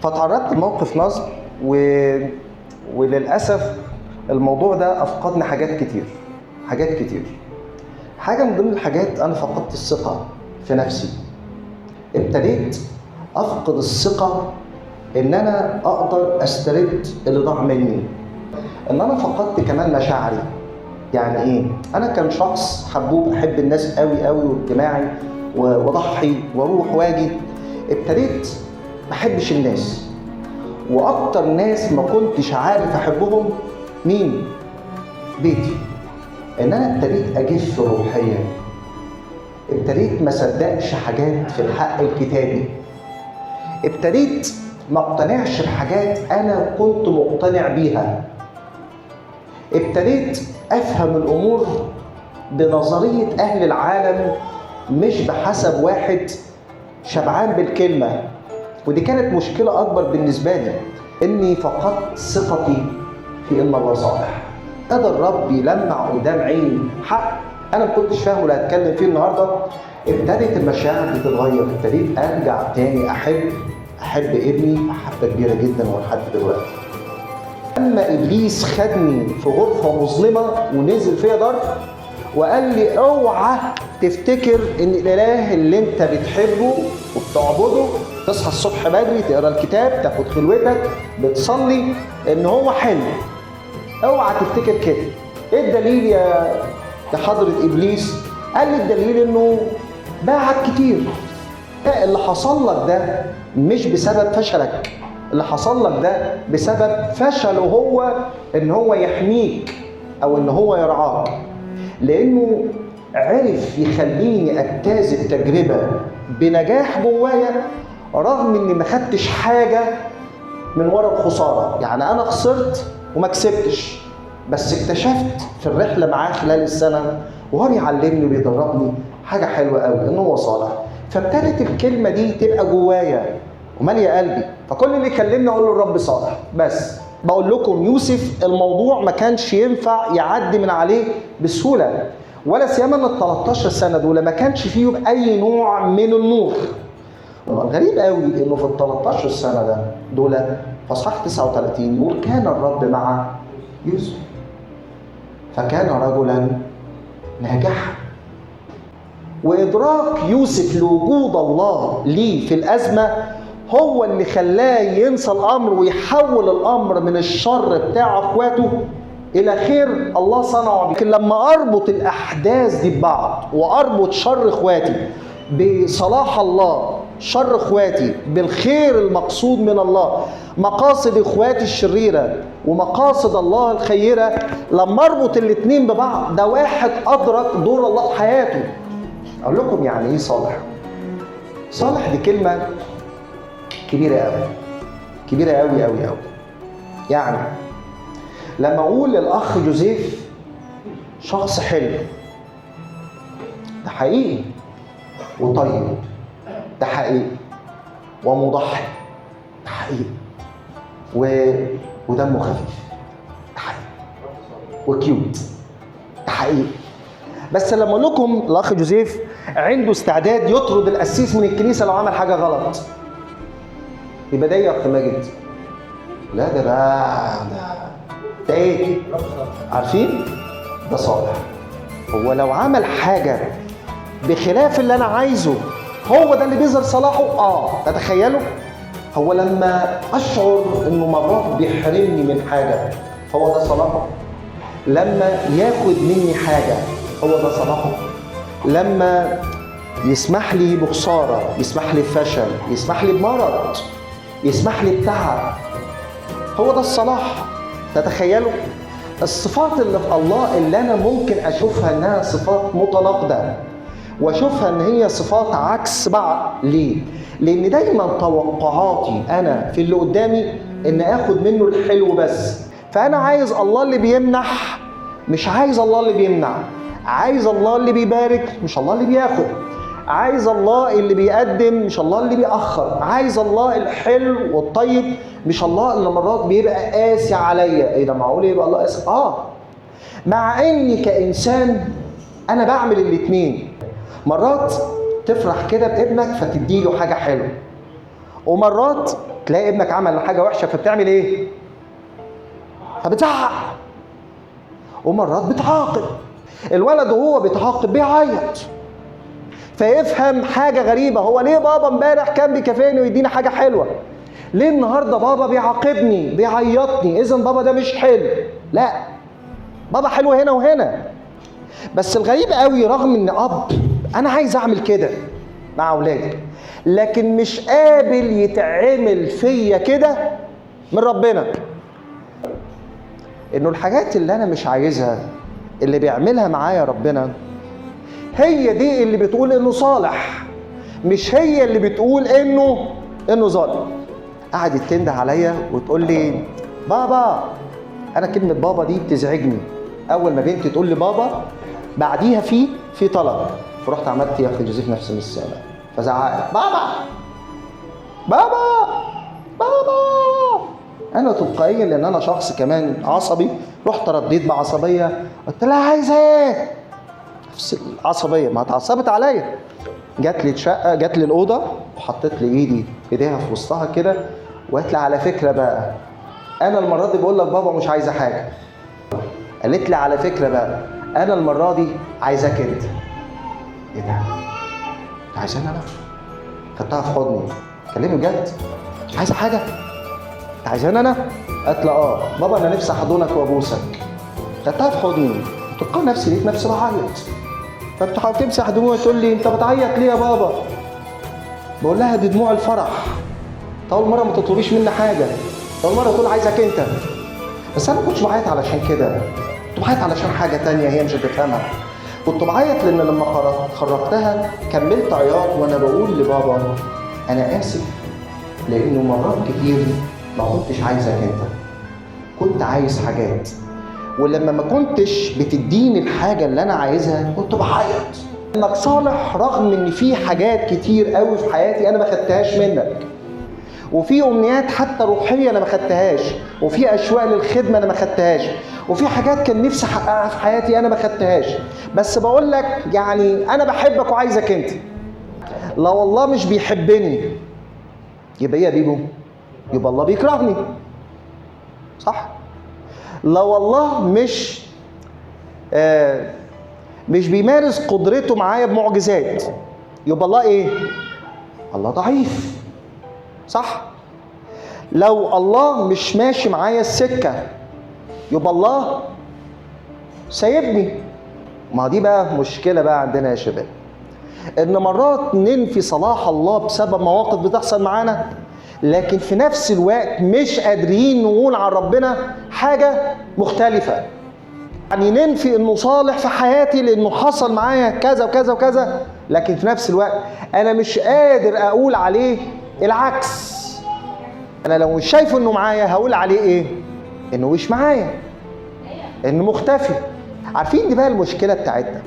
فتعرضت لموقف نصب وللأسف الموضوع ده أفقدني حاجات كتير. حاجة من ضمن الحاجات أنا فقدت الثقة في نفسي. ابتديت أفقد الثقة إن أنا أقدر أسترد اللي ضاع مني. إن أنا فقدت كمان مشاعري. يعني إيه؟ أنا كان شخص حبوب، أحب الناس قوي قوي واجتماعي وأضحي وأروح وأجي. ابتديت ما أحبش الناس، وأكتر ناس ما كنتش عارف أحبهم مين؟ بيتي. إن أنا ابتديت أجف روحيا، ابتديت ما صدقش حاجات في الحق الكتابي، ابتديت ما اقتنعش بحاجات أنا كنت مقتنع بيها، ابتديت أفهم الأمور بنظرية أهل العالم مش بحسب واحد شبعان بالكلمة. ودي كانت مشكلة أكبر بالنسبة لي، إني فقدت ثقتي في إن الله صالح. قدر ربي يلمع قدام عيني حق أنا ما كنتش فاهمه اللي هتكلم فيه النهارده. ابتدت المشاعر تتغير، ابتديت أرجع تاني أحب ابني محبة كبيرة جدا ولحد دلوقتي. لما إبليس خدني في غرفة مظلمة ونزل فيها ضرب وقال لي اوعى تفتكر ان الاله اللي انت بتحبه وبتعبده تصحى الصبح بدري تقرا الكتاب تاخد خلوتك بتصلي ان هو حلو، اوعى تفتكر كده. ايه الدليل يا حضرة ابليس؟ قال لي الدليل انه باعك كتير. اللي حصل لك ده مش بسبب فشلك، اللي حصل لك ده بسبب فشله هو ان هو يحميك او ان هو يرعاك، لانه عرف يخليني اجتاز التجربه بنجاح جوايا رغم اني ما خدتش حاجه من ورا الخساره. يعني انا خسرت وما كسبتش، بس اكتشفت في الرحله معاه خلال السنه وهو بيعلمني وبيدربني حاجه حلوه قوي، ان هو صالح. فابتدت الكلمه دي تبقى جوايا وماليه قلبي، فكل اللي يكلمني اقول له الرب صالح. بس بقول لكم يوسف الموضوع ما كانش ينفع يعدي من عليه بسهوله، ولا سيما ان ال 13 سنه دول ما كانش فيهم اي نوع من النور. الغريب قوي انه في ال 13 سنه دول في اصحاح 39 يقول كان الرب مع يوسف فكان رجلا ناجحا. وادراك يوسف لوجود الله ليه في الازمه هو اللي خلاه ينسى الامر ويحول الامر من الشر بتاع اخواته الى خير الله صنعه. لكن لما اربط الاحداث دي ببعض واربط شر اخواتي بصلاح الله، شر اخواتي بالخير المقصود من الله، مقاصد اخواتي الشريره ومقاصد الله الخيره، لما اربط الاتنين ببعض ده واحد ادرك دور الله في حياته. اقول لكم يعني ايه صالح؟ صالح دي كلمه كبيره قوي، كبيره قوي قوي قوي. يعني لما اقول للاخ جوزيف شخص حلو، ده حقيقي وطيب، ده حقيقي ومضحي، ده حقيقي ودمه خفيف، ده حقيقي وكيوت، ده حقيقي. بس لما اقول لكم الاخ جوزيف عنده استعداد يطرد القسيس من الكنيسه لو عمل حاجه غلط، يبقى ده يا اخ ماجد؟ لا ده بقى ده ايه؟ عارفين؟ ده صالح. هو لو عمل حاجه بخلاف اللي انا عايزه هو ده اللي بيظهر صلاحه. تتخيلوا؟ هو لما اشعر انه مرات بيحرمني من حاجه هو ده صلاحه. لما ياخد مني حاجه هو ده صلاحه. لما يسمح لي بخساره، يسمح لي بفشل، يسمح لي بمرض، يسمح لي بتعب، هو ده الصلاح. تتخيلوا؟ الصفات اللي في الله اللي انا ممكن اشوفها انها صفات متناقضه واشوفها ان هي صفات عكس بعض. ليه؟ لان دايما توقعاتي انا في اللي قدامي ان اخد منه الحلو بس. فانا عايز الله اللي بيمنح، مش عايز الله اللي بيمنع. عايز الله اللي بيبارك مش الله اللي بياخد. عايز الله اللي بيقدم مش الله اللي بيأخر. عايز الله الحلو والطيب مش الله اللي مرات بيبقى قاسي عليا. ايه ده معقول يبقى الله قاسي؟ مع اني كإنسان انا بعمل الاتنين. مرات تفرح كده بابنك فتديله حاجة حلوة، ومرات تلاقي ابنك عمل حاجه وحشه فبتعمل ايه؟ فبتزعق. ومرات بتعاقب. الولد وهو بيتعاقب بيعيط، فيفهم حاجه غريبه، هو ليه بابا امبارح كان بيكافئني ويديني حاجه حلوه؟ ليه النهارده بابا بيعاقبني بيعيطني؟ اذا بابا ده مش حلو. لا، بابا حلو هنا وهنا. بس الغريب قوي، رغم ان انا عايز اعمل كده مع اولادي، لكن مش قابل يتعمل فيا كده من ربنا. انه الحاجات اللي انا مش عايزها اللي بيعملها معايا ربنا هي دي اللي بتقول انه صالح، مش هي اللي بتقول انه ظالم. قعدت تنده عليا وتقول لي بابا. انا كلمه بابا دي بتزعجني. اول ما بنتي تقول لي بابا بعديها في طلب، فرحت عملت يا اخي جوزيف نفس السنه، فزعقت بابا بابا بابا. انا تلقائيا لان انا شخص كمان عصبي، رحت رديت بعصبيه، قلت لها عايزه ايه؟ نفس العصبيه، ما اتعصبت عليا. جات لي الشقه، جات لي الاوضه وحطيت لي ايديها في وسطها كده وقالت لي على فكره بقى انا المره دي بقول لك بابا مش عايزه حاجه. قالت لي على فكره بقى انا المره دي عايزاك انت. ايه ده؟ انت عايزاني انا؟ خدتها في حضني. كلمي بجد؟ عايزه حاجه؟ انت عايزاني انا؟ قالت لي بابا انا نفسي احضنك وابوسك. خدتها في حضني، تلقى نفسي لقيت نفسي بعيط. فبتحاول تمسح دموعي تقول لي انت بتعيط ليه يا بابا؟ بقول لها دي دموع الفرح. اول مره ما تطلبيش مني حاجه، اول مره تقول عايزك انت. بس انا ما كنتش بعيط علشان كده، كنت بعيط علشان حاجه تانية هي مش هتفهمها. كنت بعيط لان لما خرجتها كملت عياط وانا بقول لبابا انا اسف، لانه مرات كتير ما كنتش عايزك انت، كنت عايز حاجات، ولما ما كنتش بتديني الحاجه اللي انا عايزها كنت بعيط. انك صالح رغم ان في حاجات كتير قوي في حياتي انا ما خدتهاش منك، وفي امنيات حتى روحيه انا ما خدتهاش، وفي اشواق للخدمه انا ما خدتهاش، وفي حاجات كان نفسي احققها في حياتي انا ما خدتهاش. بس بقول لك يعني انا بحبك وعايزك انت. لو الله مش بيحبني يبقى يا بيبو يبقى الله بيكرهني، صح؟ لو الله مش بيمارس قدرته معايا بمعجزات يبقى الله ايه؟ الله ضعيف، صح؟ لو الله مش ماشي معايا السكه يبقى الله سايبني. ما دي بقى مشكله بقى عندنا يا شباب، ان مرات ننفي صلاح الله بسبب مواقف بتحصل معانا، لكن في نفس الوقت مش قادرين نقول عن ربنا حاجه مختلفه. يعني ننفي انه صالح في حياتي لانه حصل معايا كذا وكذا وكذا، لكن في نفس الوقت انا مش قادر اقول عليه العكس. انا لو مش شايفه انه معايا هقول عليه ايه؟ انه مش معايا، انه مختفي. عارفين دي بقى المشكله بتاعتنا.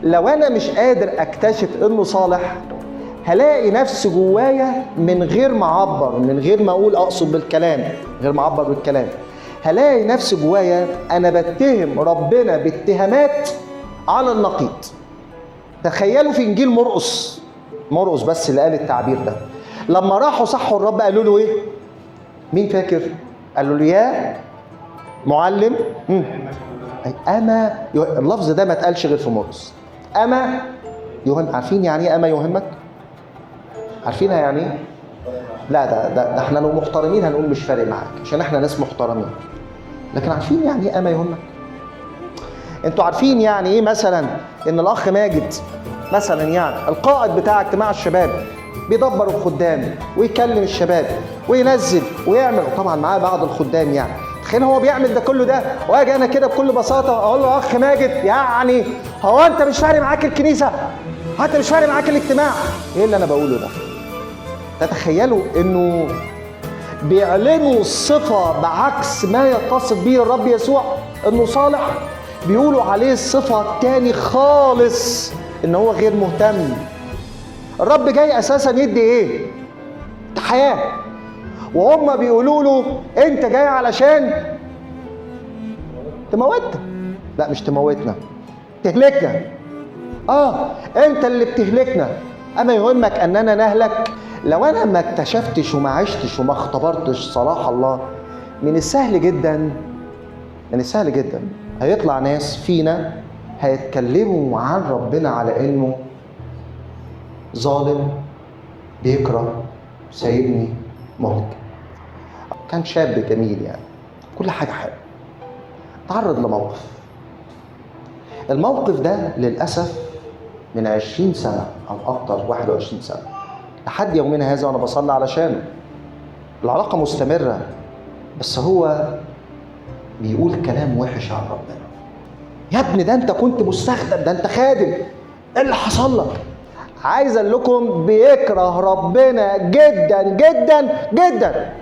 لو انا مش قادر اكتشف انه صالح هلاقي نفسي جوايا من غير ما اعبر، من غير ما اقول اقصد بالكلام، من غير ما اعبر بالكلام، هلاقي نفسي جوايا انا بتهم ربنا باتهامات على النقيض. تخيلوا في انجيل مرقس بس اللي قال التعبير ده، لما راحوا صحوا الرب قالوا له ايه؟ مين فاكر؟ قالوا له يا معلم اما اللفظ ده ما اتقالش غير في مرقس. اما يهم. عارفين يعني ايه اما يهمك؟ عارفينها يعني ايه؟ لا ده احنا لو محترمين هنقول مش فارق معاك عشان احنا ناس محترمين. لكن عارفين يعني ايه اما يهمك؟ انتوا عارفين يعني ايه مثلا ان الاخ ماجد مثلا يعني القائد بتاع اجتماع الشباب بيدبر الخدام ويكلم الشباب وينزل ويعمل، طبعا معاه بعض الخدام يعني، تخيل هو بيعمل ده كله ده واجي انا كده بكل بساطه اقول له اخ ماجد يعني هو انت مش فارق معاك الكنيسه؟ انت مش فارق معاك الاجتماع؟ ايه اللي انا بقوله ده؟ تتخيلوا انه بيعلنوا الصفه بعكس ما يتصف به الرب يسوع انه صالح، بيقولوا عليه الصفه الثاني خالص ان هو غير مهتم. الرب جاي اساسا يدي ايه؟ حياه، وهم بيقولوا له انت جاي علشان تموتنا. لا مش تموتنا، تهلكنا. انت اللي بتهلكنا. اما يهمك اننا نهلك؟ لو انا ما اكتشفتش وما عشتش وما اختبرتش صلاح الله، من السهل جدا هيطلع ناس فينا هيتكلموا عن ربنا على انه ظالم، بيكره، سايبني، مهلك. كان شاب جميل يعني، كل حاجه حلوه، تعرض لموقف. الموقف ده للاسف من 20 سنه او اكتر، 21 سنه لحد يومنا هذا وانا بصلي علشانه. العلاقه مستمره، بس هو بيقول كلام وحش عن ربنا. يا ابني ده انت كنت مستخدم، ده انت خادم، ايه اللي حصل لك؟ عايز اقول لكم بيكره ربنا جدا جدا جدا.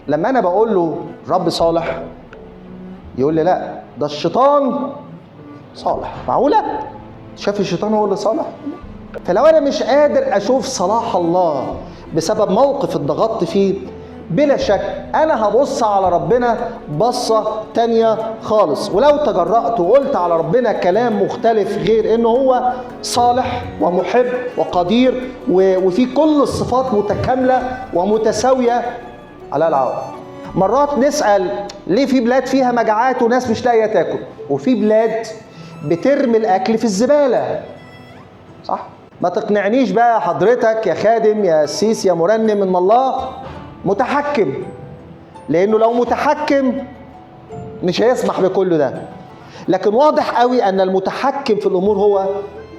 لما انا بقول له رب صالح، يقول لي لا ده الشيطان صالح. معقوله؟ شاف الشيطان هو اللي صالح؟ فلو انا مش قادر اشوف صلاح الله بسبب موقف اتضغطت فيه، بلا شك انا هبص على ربنا بصة تانية خالص. ولو تجرأت وقلت على ربنا كلام مختلف غير انه هو صالح ومحب وقدير وفي كل الصفات متكاملة ومتساوية على العالم. مرات نسأل ليه في بلاد فيها مجاعات وناس مش لاقية تاكل، وفي بلاد بترمي الاكل في الزبالة، صح؟ ما تقنعنيش بقى حضرتك يا خادم يا قسيس يا مرنم ان الله متحكم، لانه لو متحكم مش هيسمح بكل ده. لكن واضح قوي ان المتحكم في الامور هو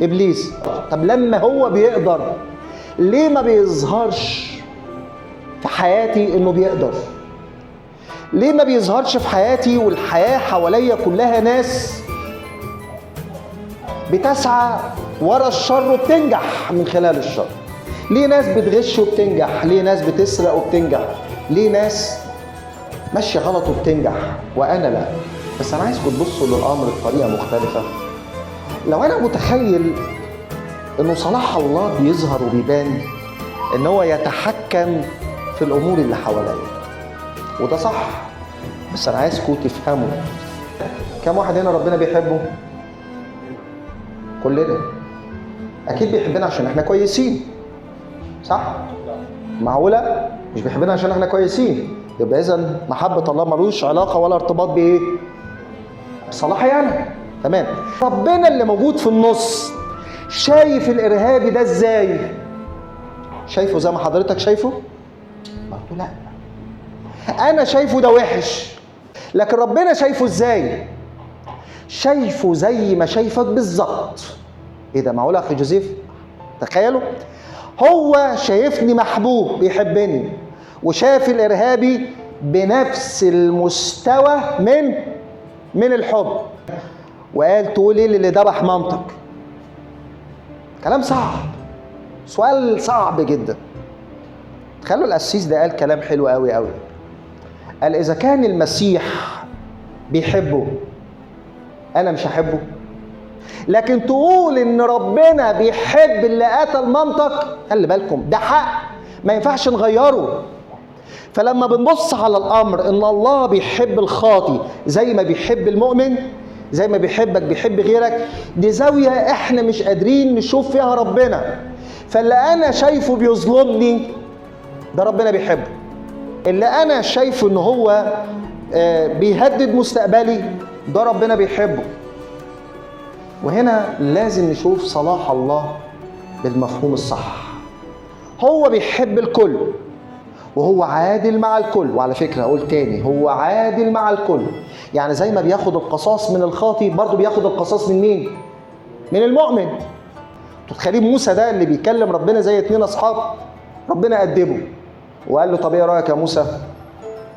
ابليس. طب لما هو بيقدر، ليه ما بيظهرش في حياتي انه بيقدر؟ ليه ما بيظهرش في حياتي والحياة حواليا كلها ناس بتسعى ورا الشر وبتنجح من خلال الشر؟ ليه ناس بتغش وبتنجح؟ ليه ناس بتسرق وبتنجح؟ ليه ناس ماشية غلط وبتنجح وأنا لا؟ بس أنا عايزكم تبصوا للأمر بطريقة مختلفة. لو أنا متخيل إنه صلاح الله بيظهر وبيبان إن هو يتحكم في الأمور اللي حواليا، وده صح، بس أنا عايزكم تفهموا. كم واحد هنا ربنا بيحبه؟ كلنا. أكيد بيحبنا عشان إحنا كويسين، صح؟ معقولة؟ مش بيحبنا عشان احنا كويسين، يبقى إذا محبة الله ملوش علاقة ولا ارتباط بإيه؟ بصلاحي أنا. تمام. ربنا اللي موجود في النص شايف الإرهابي ده إزاي؟ شايفه زي ما حضرتك شايفه؟ برضه لا. أنا شايفه ده وحش، لكن ربنا شايفه إزاي؟ شايفه زي ما شايفك بالظبط. إيه ده؟ معقولة يا أخي جوزيف؟ تخيلوا، هو شايفني محبوب بيحبني، وشاف الارهابي بنفس المستوى من الحب، وقال تقول ايه اللي ذبح مامتك؟ كلام صعب، سؤال صعب جدا. خلوا القسيس ده قال كلام حلو قوي قوي. قال اذا كان المسيح بيحبه انا مش هحبه؟ لكن تقول ان ربنا بيحب اللي قتل مامتك، خلي بالكم ده حق ما ينفعش نغيره. فلما بنبص على الامر ان الله بيحب الخاطي زي ما بيحب المؤمن، زي ما بيحبك بيحب غيرك، دي زاوية احنا مش قادرين نشوف فيها ربنا. فاللي انا شايفه بيظلمني ده ربنا بيحبه. اللي انا شايفه ان هو بيهدد مستقبلي ده ربنا بيحبه. وهنا لازم نشوف صلاح الله بالمفهوم الصح. هو بيحب الكل وهو عادل مع الكل. وعلى فكرة أقول تاني، هو عادل مع الكل. يعني زي ما بياخد القصاص من الخاطي برضه بياخد القصاص من مين؟ من المؤمن. تتخيلين موسى ده اللي بيكلم ربنا زي 2 أصحاب؟ ربنا أدبه وقال له طب ايه رأيك يا موسى؟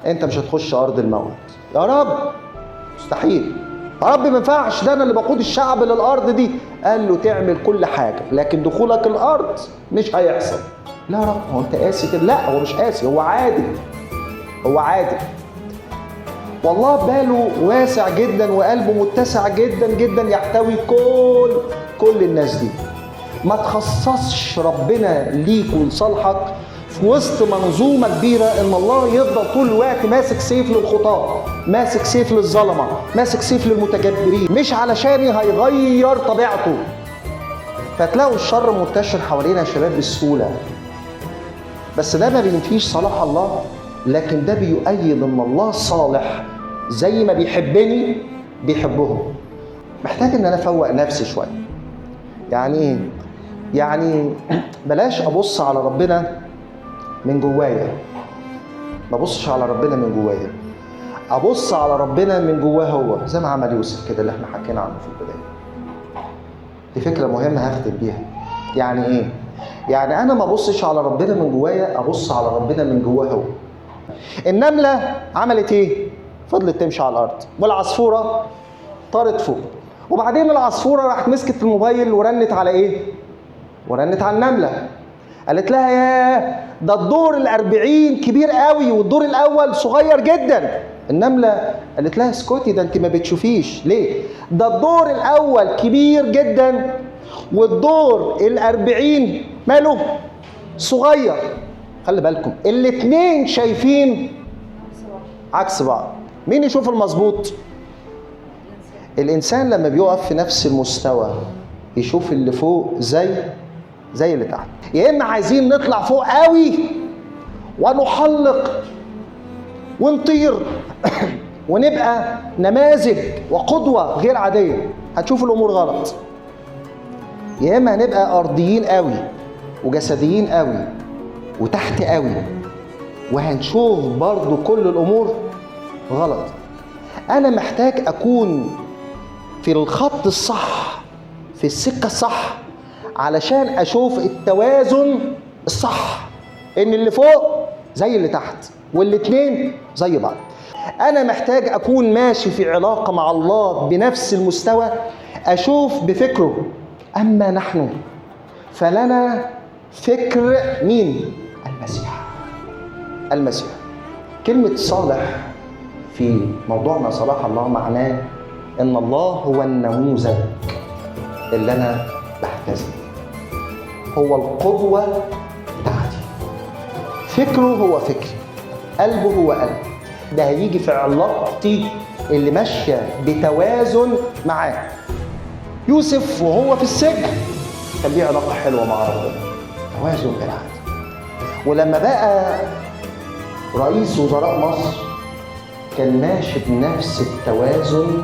انت مش هتخش أرض الموت. يا رب مستحيل، يا رب ما ينفعش، ده انا اللي بقود الشعب للارض دي. قال له تعمل كل حاجه لكن دخولك الارض مش هيحصل. لا يا رب، هو انت قاسي كده؟ لا، هو مش قاسي، هو عادل. هو عادل. والله باله واسع جدا وقلبه متسع جدا جدا يحتوي كل الناس دي. ما تخصصش ربنا ليك ولصالحك في وسط منظومه كبيره ان الله يفضل طول الوقت ماسك سيف للخطاه، ماسك سيف للظلمه، ماسك سيف للمتجبرين، مش علشان هيغير طبيعته. فتلاقوا الشر منتشر حوالينا يا شباب بسهوله. بس ده ما بينفيش صلاح الله، لكن ده بيؤيد ان الله صالح، زي ما بيحبني بيحبهم. محتاج ان انا افوق نفسي شويه. يعني ايه؟ يعني بلاش ابص على ربنا من جوايا، ما ابصش على ربنا من جوايا، ابص على ربنا من جواه هو، زي ما عمل يوسف كده اللي احنا حكينا عنه في البدايه. دي فكره مهمه هختم بيها. يعني ايه؟ يعني انا ما ابصش على ربنا من جوايا، ابص على ربنا من جواه هو. النمله عملت ايه؟ فضلت تمشي على الارض، والعصفوره طارت فوق. وبعدين العصفوره راحت مسكت الموبايل ورنت على ايه؟ ورنت على النمله. قالت لها ياه، ده الدور ال40 كبير قوي والدور الاول صغير جدا. النمله قالت لها اسكتي، ده انت ما بتشوفيش ليه؟ ده الدور الاول كبير جدا والدور ال40 ماله؟ صغير. خلي بالكم الاتنين شايفين عكس بعض. مين يشوف المظبوط؟ الانسان لما بيقف في نفس المستوى يشوف اللي فوق زي اللي تحت. يا اما عايزين نطلع فوق قوي ونحلق ونطير ونبقى نماذج وقدوة غير عادية، هتشوف الامور غلط. يا اما هنبقى ارضيين قوي وجسديين قوي وتحت قوي، وهنشوف برضو كل الامور غلط. انا محتاج اكون في الخط الصح، في السكة الصح، علشان اشوف التوازن الصح، ان اللي فوق زي اللي تحت والاتنين زي بعض. انا محتاج اكون ماشي في علاقة مع الله بنفس المستوى، اشوف بفكره. اما نحن فلنا فكر مين؟ المسيح. كلمة صالح في موضوعنا صلاح الله معناه ان الله هو النموذج اللي انا بحتذي، هو القدوة بتاعتي، فكره هو فكري، قلبه هو قلبي. ده هيجي في علاقتي اللي ماشية بتوازن معاه. يوسف وهو في السجن كان ليه علاقة حلوة مع ربنا، توازن غير عادي. ولما بقى رئيس وزراء مصر كان ماشي بنفس التوازن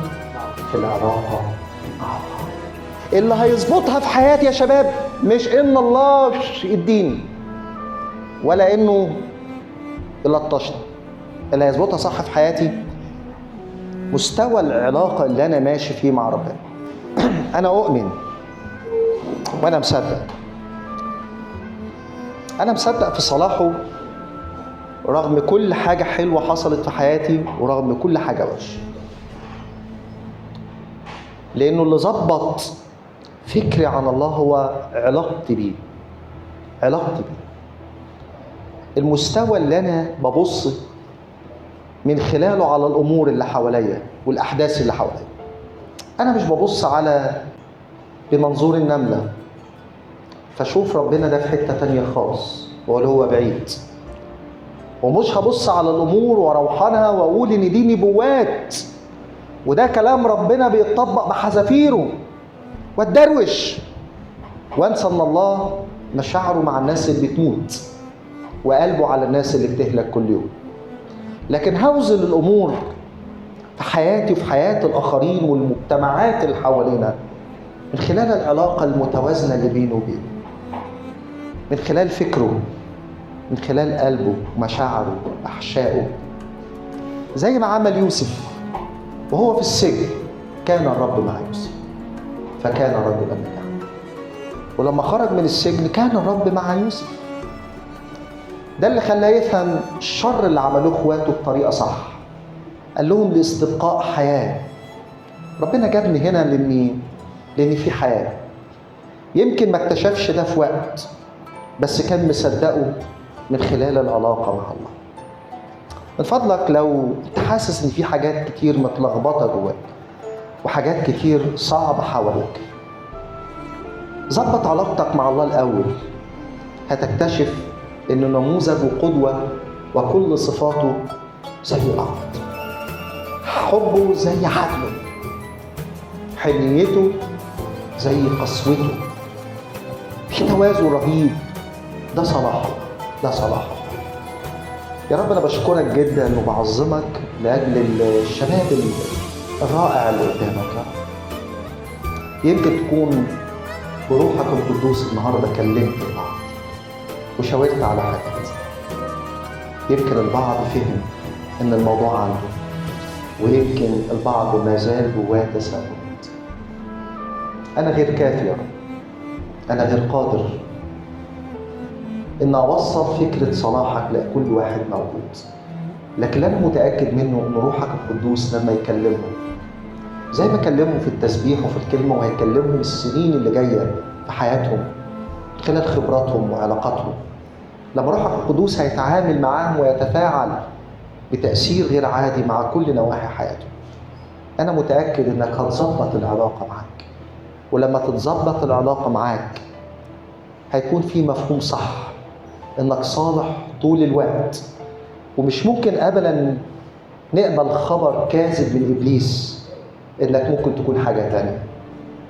في العلاقة مع الله. اللي هيظبطها في حياتي يا شباب مش ان الله يديني ولا انه يلطشني، اللي هيظبطها صح في حياتي مستوى العلاقة اللي انا ماشي فيه مع ربنا. انا اؤمن وانا مصدق في صلاحه رغم كل حاجة حلوة حصلت في حياتي ورغم كل حاجة وحشة، لأنه اللي ظبط فكري عن الله هو علاقتي بيه. المستوى اللي أنا ببص من خلاله على الأمور اللي حواليا والأحداث اللي حواليا. أنا مش ببص على بمنظور النملة فشوف ربنا ده في حتة تانية خالص ولا هو بعيد، ومش هبص على الأمور وأروحانها وأقول إن دي نبوات وده كلام ربنا بيتطبق بحذافيره والدروش، وانسى ان الله مشاعره مع الناس اللي بتموت وقلبه على الناس اللي بتهلك كل يوم. لكن هوزن الامور في حياتي وفي حياة الاخرين والمجتمعات اللي حوالينا من خلال العلاقة المتوازنة اللي بينه وبينه، من خلال فكره، من خلال قلبه ومشاعره واحشائه، زي ما عمل يوسف وهو في السجن. كان الرب مع يوسف فكان الرب بنجاح، ولما خرج من السجن كان الرب مع يوسف. ده اللي خلاه يفهم الشر اللي عملوه اخواته بطريقه صح. قال لهم لاستبقاء حياه. ربنا جابني هنا لان في حياه. يمكن ما اكتشفش ده في وقت، بس كان مصدقه من خلال العلاقه مع الله. من فضلك لو انت حاسس ان في حاجات كتير متلخبطه جواك وحاجات كتير صعبه حواليك، ظبط علاقتك مع الله الاول. هتكتشف انه نموذج وقدوه وكل صفاته زي بعض. حبه زي عدله، حنيته زي قسوته، في توازن رهيب. ده صلاح الله. ده صلاحك. يا رب أنا بشكرك جدا وبعظمك لأجل الشباب الرائع اللي قدامك يا رب. يمكن تكون بروحك القدوس النهارده كلمت البعض وشاورت على حاجات. يمكن البعض فهم إن الموضوع عنده، ويمكن البعض ما زال جواه تساؤلات. أنا غير كافي يا رب، أنا غير قادر إن أوصل فكرة صلاحك لكل واحد موجود، لكن أنا متأكد منه إن روحك القدوس لما يكلمهم زي ما كلمهم في التسبيح وفي الكلمة، وهيكلمهم السنين اللي جاية في حياتهم خلال خبراتهم وعلاقاتهم، لما روحك القدوس هيتعامل معاهم ويتفاعل بتأثير غير عادي مع كل نواحي حياتهم. أنا متأكد إنك هتظبط العلاقة معاك، ولما تتظبط العلاقة معاك هيكون في مفهوم صح إنك صالح طول الوقت، ومش ممكن أبداً نقبل خبر كاذب من إبليس إنك ممكن تكون حاجة تانية،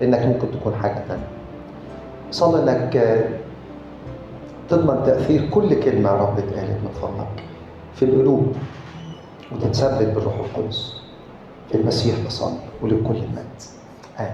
إنك ممكن تكون حاجة تانية. صلي إنك تضمن تأثير كل كلمة يا رب اتقالت من فضلك في القلوب، وتتثبت بالروح القدس. في المسيح بصلي ولكل المجد. آمين.